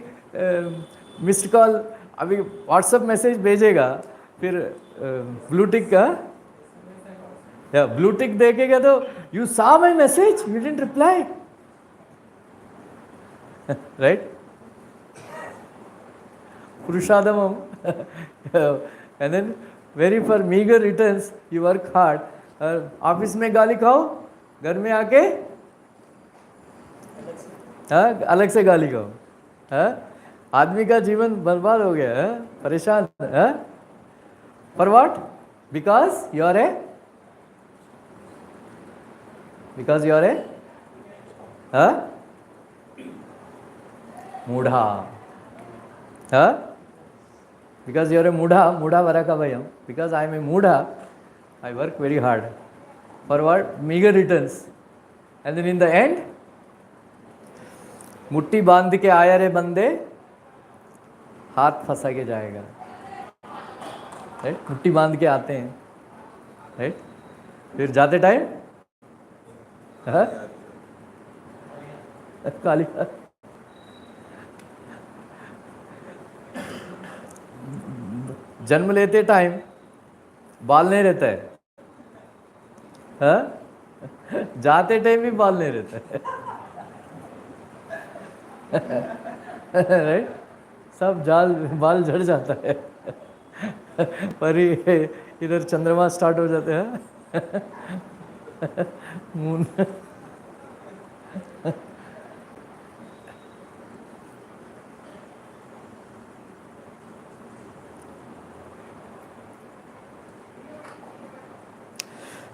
मिस्ड कॉल, अभी व्हाट्सएप मैसेज भेजेगा, फिर ब्लूटिक का या ब्लूटिक देखेगा तो you saw my message, you didn't reply. Right, पुरुषादमम. And then very for meagre returns you work hard. Office में गाली खाओ, घर में आके अलग से गाली खाओ. आदमी का जीवन बर्बाद हो गया है, परेशान. For what? Because you are a मूढ़ा. Because you are a mudha varaka vayam. Because I am a mudha, I work very hard. For what? Meager returns. And then in the end, मुट्ठी बांध के आया रे बंदे, हाथ फंसा के जाएगा. राइट, मुट्ठी बांध के आते हैं, राइट, फिर जाते टाइम काली. जन्म लेते टाइम बाल नहीं रहता है, जाते टाइम भी बाल नहीं रहता है. राइट, सब जाल बाल झड़ जाता है। पर ये इधर चंद्रमा स्टार्ट हो जाते हैं, moon.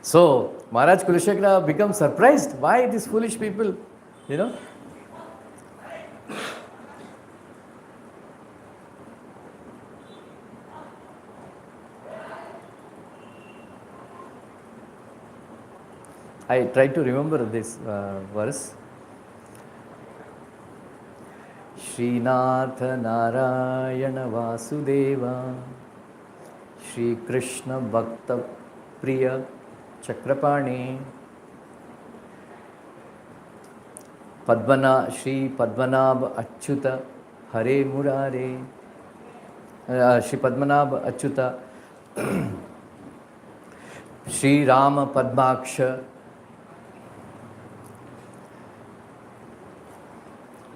So Maharaj Kulashekara becomes surprised. Why these foolish people, you know? I try to remember this verse. Srinath Narayana Vasudeva Shri Krishna Bhakta Priya Chakrapani Padmana Shri Padmanabh Achyuta Hare Murare Shri Padmanabh Achyuta Shri Rama Padmaksha.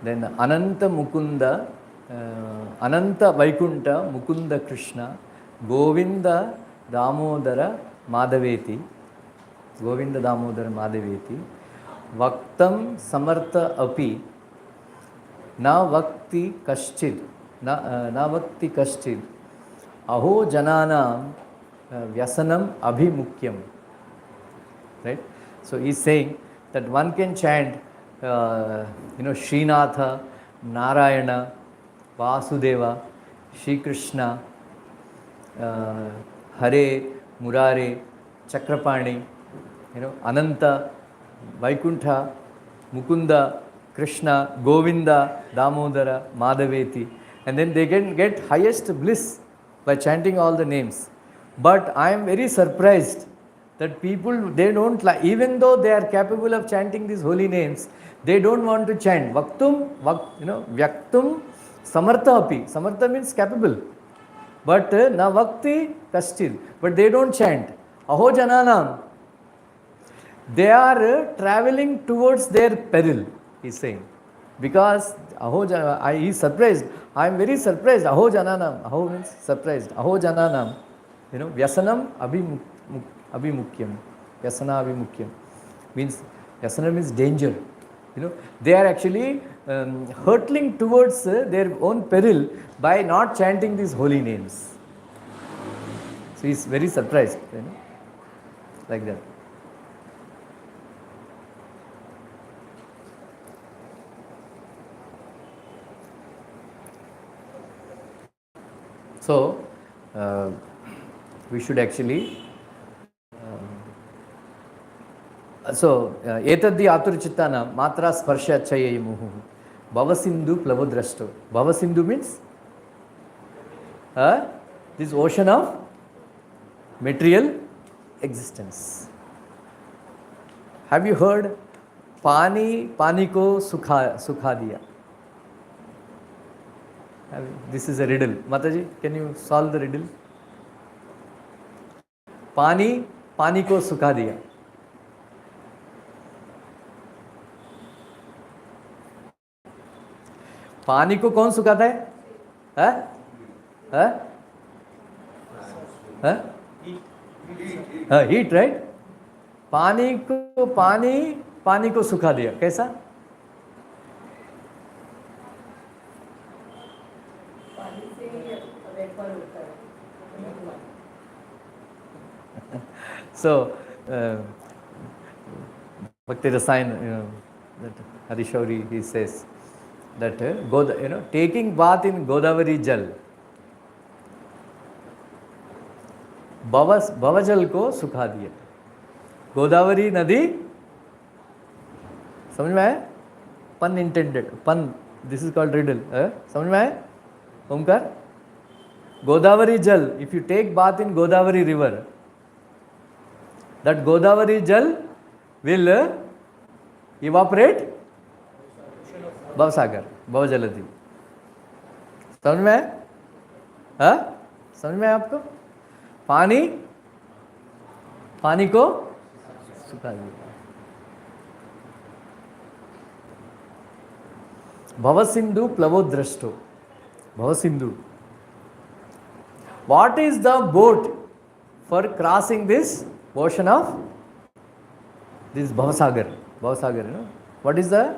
Then Ananta Mukunda, Ananta Vaikunta Mukunda Krishna Govinda Damodara Madhaveti, Govinda Damodara Madhaveti Vaktam Samartha Api Na Vakti Kaschid Na Vakti Kaschid Aho Jananam Vyasanam Abhimukyam. Right? So he's saying that one can chant Srinatha, Narayana, Vasudeva, Shri Krishna, Hare, Murare, Chakrapani, Ananta, Vaikuntha, Mukunda, Krishna, Govinda, Damodara, Madhaveti, and then they can get highest bliss by chanting all the names. But I am very surprised that people, they don't like, even though they are capable of chanting these holy names, they don't want to chant. Vyaktum, Samartha api. Samartha means capable. But na vakti kastil. But they don't chant. Aho jananam. They are traveling towards their peril, he's saying. Because he is surprised. I am very surprised. Aho jananam. Aho means surprised. Aho jananam. Vyasanam abhimukyam. Vyasana abhimukyam. Means, vyasana means danger. They are actually hurtling towards their own peril by not chanting these holy names. So he is very surprised, like that. So we should actually etaddi aturchittana matra sparsha chayayimuhu bhavasindu plavodrashto. Bhavasindu means this ocean of material existence. Have you heard pani ko sukha diya? This is a riddle. Mataji, can you solve the riddle? Pani ko sukha diya. पानी को कौन सुखाता है? Heat, right? पानी को सुखा दिया. कैसा? So Bhakti Rasayan, that Harishauri, he says that taking bath in Godavari Jal, भवजल को सुखा दिया. गोदावरी नदी, समझ में आया? पन इंटेंडेड, पन, दिस इज कॉल्ड रिडल. समझ में आया ओमकार? गोदावरी जल, if you take bath in Godavari river, that Godavari jal will evaporate Bhavsagar, Bhavajaladi. समझ में है? समझ में है आपको? पानी को सुखा दिया. Bhavasindhu Plavodrashto. Bhavasindhu. What is the boat for crossing this ocean of this Bhavasagar? Bhavasagar, you know. What is the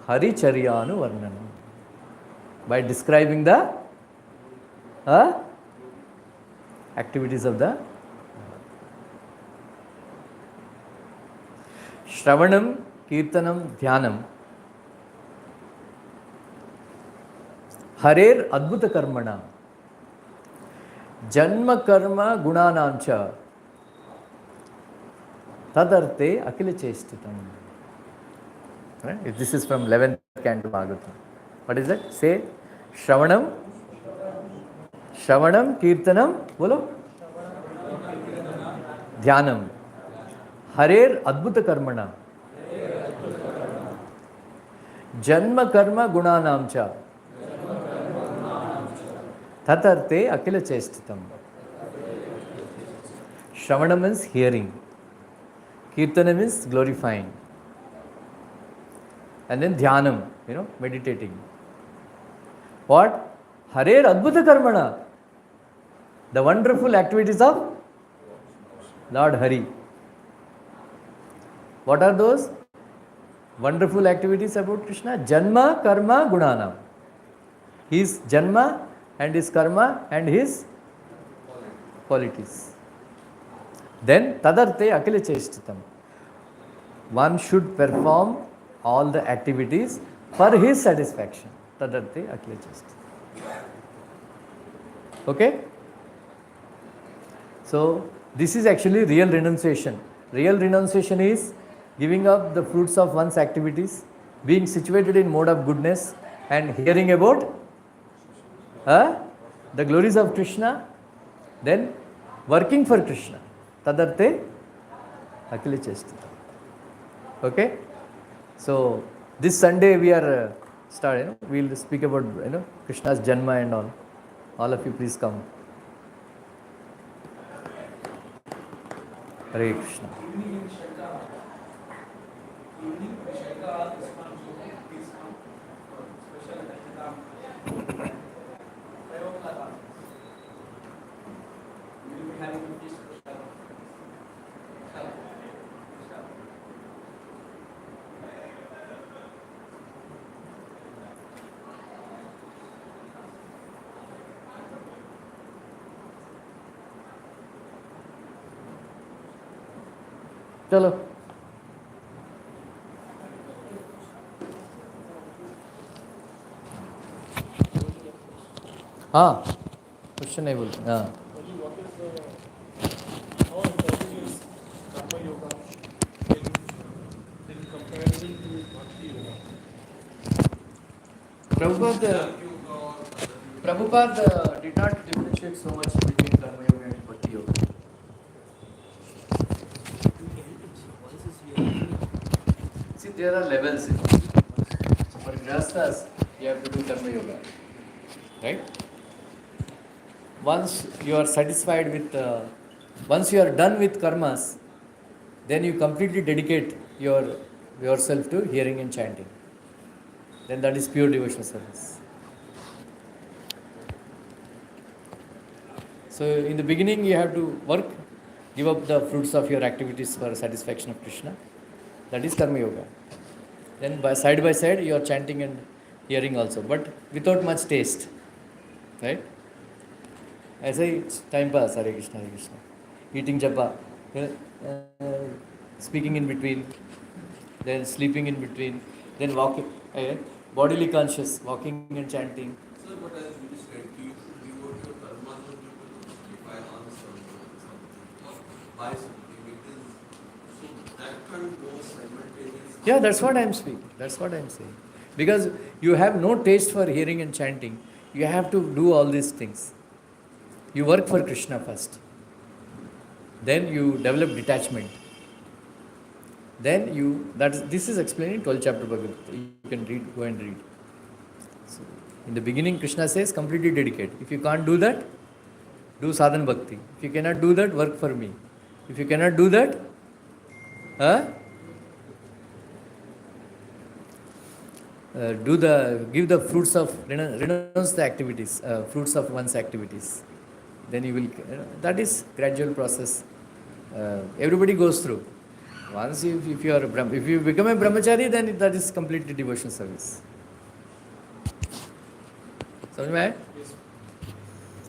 Haricharyanu Varnanam? By describing the activities of the Shravanam, Kirtanam, Dhyanam. Harer Adbhuta Karmana. Janma Karma Gunanamcha. Tadarte Akila Chestitam. Right? This is from 11th canto Bhagavatam. What is that? Say Shravanam, Kirtanam, bolo? Dhyanam. Harer Adbhuta Karmana. Janma Karma Gunanamcha. Tatarte Akila Chestitam. Shravana means hearing. Kirtana means glorifying. And then Dhyanam, you know, meditating. What? Harer Adbhuta Karmana. The wonderful activities of Lord Hari. What are those wonderful activities about Krishna? Janma, Karma, Gunanam. His Janma and his Karma and his qualities. Then Tadarte Akila Chestitam. One should perform all the activities for his satisfaction. Tadarte Akila Chestitam. Okay? So, this is actually real renunciation. Real renunciation is giving up the fruits of one's activities, being situated in mode of goodness and hearing about the glories of Krishna, then working for Krishna. Tadarte Akila Chestitam. Okay? So, this Sunday we are starting, we will speak about Krishna's Janma and all. All of you please come. Hare Krishna. चलो हाँ question नहीं बोलते हाँ Prabhupada did not differentiate so much between Karma Yoga and Bhakti Yoga. See, there are levels in it. So for Grihasthas, you have to do Karma Yoga. Right? Once you are satisfied with, once you are done with karmas, then you completely dedicate yourself to hearing and chanting. Then that is pure devotional service. So in the beginning you have to work, give up the fruits of your activities for satisfaction of Krishna. That is Karma Yoga. Then by side you are chanting and hearing also, but without much taste. Right? I say time pass, Hare Krishna, Hare Krishna. Eating japa, speaking in between, then sleeping in between, then walking, bodily conscious, walking and chanting. Sir, but as you said, you should devote your karma to justify on something or buy something, because so that can't go simultaneously. Yeah, that's what I am speaking. That's what I am saying. Because you have no taste for hearing and chanting, you have to do all these things. You work for Krishna first. Then you develop detachment. Then this is explained in 12th chapter Bhagavadgita. You can read, go and read. So, in the beginning, Krishna says, completely dedicate. If you can't do that, do sadhana bhakti. If you cannot do that, work for me. If you cannot do that, give the fruits of, renounce the activities, fruits of one's activities. Then you will, that is gradual process. Everybody goes through. Once if you are if you become a brahmachari, then that is completely devotion service. समझ में आए?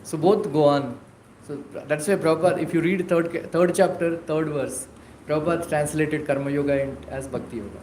So both go on. So that's why Prabhupada, if you read third chapter, third verse, Prabhupada translated Karma Yoga as Bhakti Yoga.